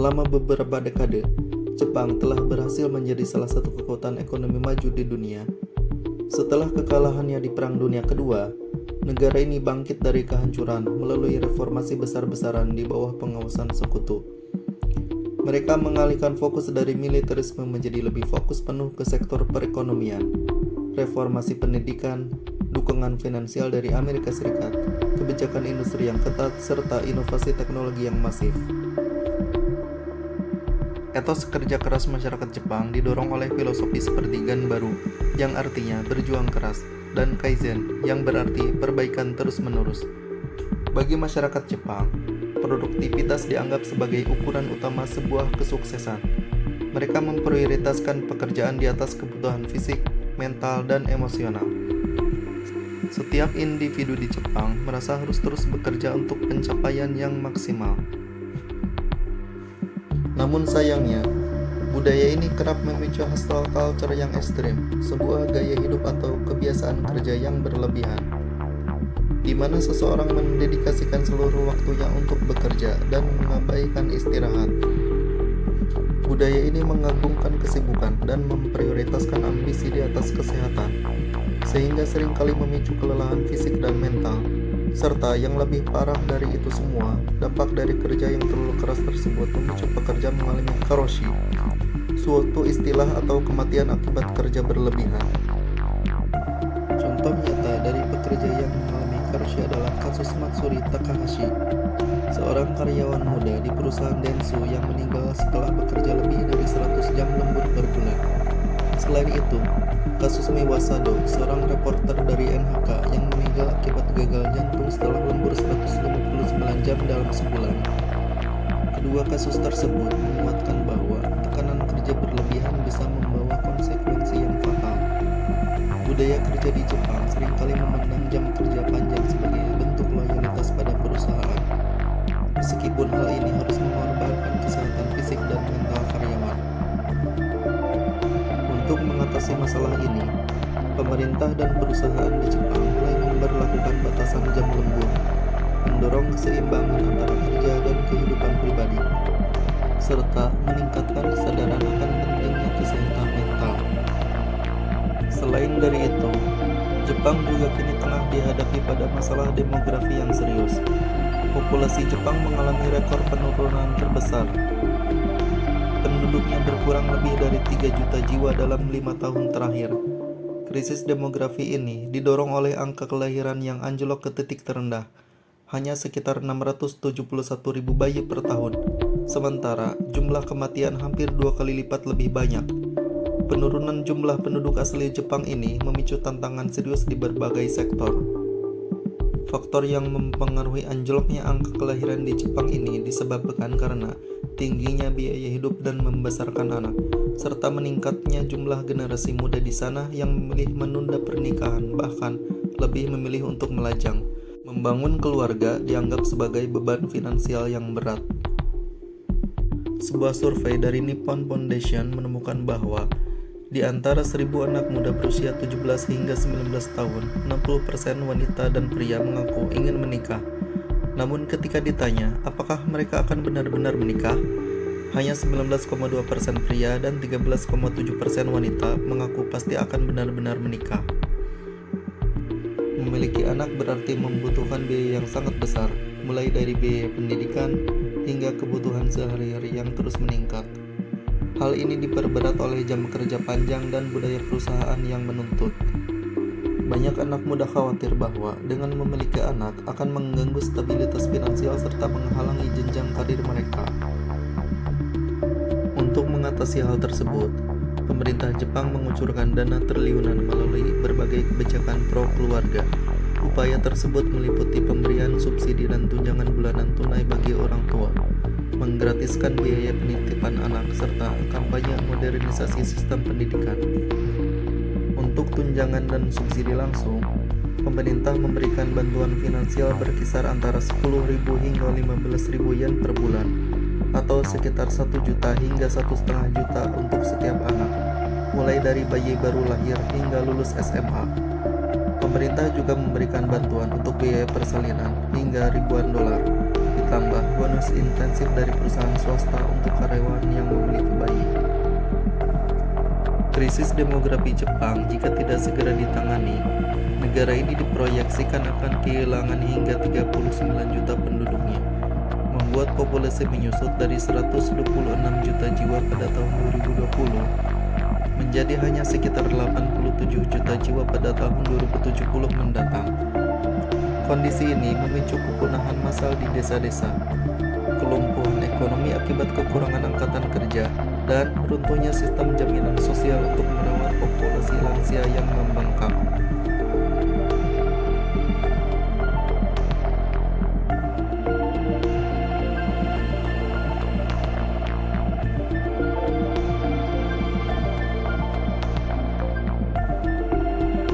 Selama beberapa dekade, Jepang telah berhasil menjadi salah satu kekuatan ekonomi maju di dunia. Setelah kekalahannya di Perang Dunia Kedua, negara ini bangkit dari kehancuran melalui reformasi besar-besaran di bawah pengawasan sekutu. Mereka mengalihkan fokus dari militerisme menjadi lebih fokus penuh ke sektor perekonomian, reformasi pendidikan, dukungan finansial dari Amerika Serikat, kebijakan industri yang ketat, serta inovasi teknologi yang masif. Etos kerja keras masyarakat Jepang didorong oleh filosofi seperti Ganbaru, yang artinya berjuang keras, dan Kaizen, yang berarti perbaikan terus-menerus. Bagi masyarakat Jepang, produktivitas dianggap sebagai ukuran utama sebuah kesuksesan. Mereka memprioritaskan pekerjaan di atas kebutuhan fisik, mental, dan emosional. Setiap individu di Jepang merasa harus terus bekerja untuk pencapaian yang maksimal. Namun sayangnya, budaya ini kerap memicu hustle culture yang ekstrim, sebuah gaya hidup atau kebiasaan kerja yang berlebihan, di mana seseorang mendedikasikan seluruh waktunya untuk bekerja dan mengabaikan istirahat. Budaya ini mengagungkan kesibukan dan memprioritaskan ambisi di atas kesehatan, sehingga seringkali memicu kelelahan fisik dan mental. Serta yang lebih parah dari itu semua, dampak dari kerja yang terlalu keras tersebut memicu pekerja mengalami karoshi, suatu istilah atau kematian akibat kerja berlebihan. Contoh nyata dari pekerja yang mengalami karoshi adalah kasus Matsuri Takahashi, seorang karyawan muda di perusahaan Dentsu yang meninggal setelah bekerja lebih dari 100 jam lembur per bulan. Selain itu, kasus Miwasado, seorang reporter dari NHK yang meninggal akibat gagal jantung setelah lembur 159 jam dalam sebulan. Kedua kasus tersebut menguatkan bahwa tekanan kerja berlebihan bisa membawa konsekuensi yang fatal. Budaya kerja di Jepang seringkali memandang jam kerja panjang sebagai bentuk loyalitas pada perusahaan, meskipun hal ini harus mengorbankan kesehatan fisik dan mental karyawan. Untuk mengatasi masalah ini, pemerintah dan perusahaan di Jepang mulai memberlakukan batasan jam lembur, mendorong keseimbangan antara kerja dan kehidupan pribadi, serta meningkatkan kesadaran akan pentingnya kesehatan mental. Selain dari itu, Jepang juga kini tengah dihadapi pada masalah demografi yang serius. Populasi Jepang mengalami rekor penurunan terbesar. Penduduknya berkurang lebih dari 3 juta jiwa dalam 5 tahun terakhir. Krisis demografi ini didorong oleh angka kelahiran yang anjlok ke titik terendah, hanya sekitar 671 ribu bayi per tahun, sementara jumlah kematian hampir 2 kali lipat lebih banyak. Penurunan jumlah penduduk asli Jepang ini memicu tantangan serius di berbagai sektor. Faktor yang mempengaruhi anjloknya angka kelahiran di Jepang ini disebabkan karena tingginya biaya hidup dan membesarkan anak, serta meningkatnya jumlah generasi muda di sana yang memilih menunda pernikahan, bahkan lebih memilih untuk melajang. Membangun keluarga dianggap sebagai beban finansial yang berat. Sebuah survei dari Nippon Foundation menemukan bahwa di antara 1.000 anak muda berusia 17 hingga 19 tahun, 60% wanita dan pria mengaku ingin menikah. Namun ketika ditanya apakah mereka akan benar-benar menikah, hanya 19,2% pria dan 13,7% wanita mengaku pasti akan benar-benar menikah. Memiliki anak berarti membutuhkan biaya yang sangat besar, mulai dari biaya pendidikan hingga kebutuhan sehari-hari yang terus meningkat. Hal ini diperberat oleh jam kerja panjang dan budaya perusahaan yang menuntut. Banyak anak muda khawatir bahwa dengan memiliki anak akan mengganggu stabilitas finansial serta menghalangi jenjang karir mereka. Untuk mengatasi hal tersebut, pemerintah Jepang mengucurkan dana triliunan melalui berbagai kebijakan pro-keluarga. Upaya tersebut meliputi pemberian subsidi dan tunjangan bulanan tunai bagi orang tua, menggratiskan biaya penitipan anak, serta kampanye modernisasi sistem pendidikan. Untuk tunjangan dan subsidi langsung, pemerintah memberikan bantuan finansial berkisar antara 10.000 hingga 15.000 yen per bulan, atau sekitar 1 juta hingga 1,5 juta untuk setiap anak, mulai dari bayi baru lahir hingga lulus SMA. Pemerintah juga memberikan bantuan untuk biaya persalinan hingga ribuan dolar. Ditambah bonus intensif dari perusahaan swasta untuk karyawan yang memiliki bayi. Krisis demografi Jepang jika tidak segera ditangani, negara ini diproyeksikan akan kehilangan hingga 39 juta penduduknya, membuat populasi menyusut dari 126 juta jiwa pada tahun 2020 menjadi hanya sekitar 87 juta jiwa pada tahun 2070 mendatang. Kondisi ini memicu kepunahan massal di desa-desa, kelumpuhan ekonomi akibat kekurangan angkatan kerja, dan runtuhnya sistem jaminan sosial untuk merawat populasi lansia yang membengkak.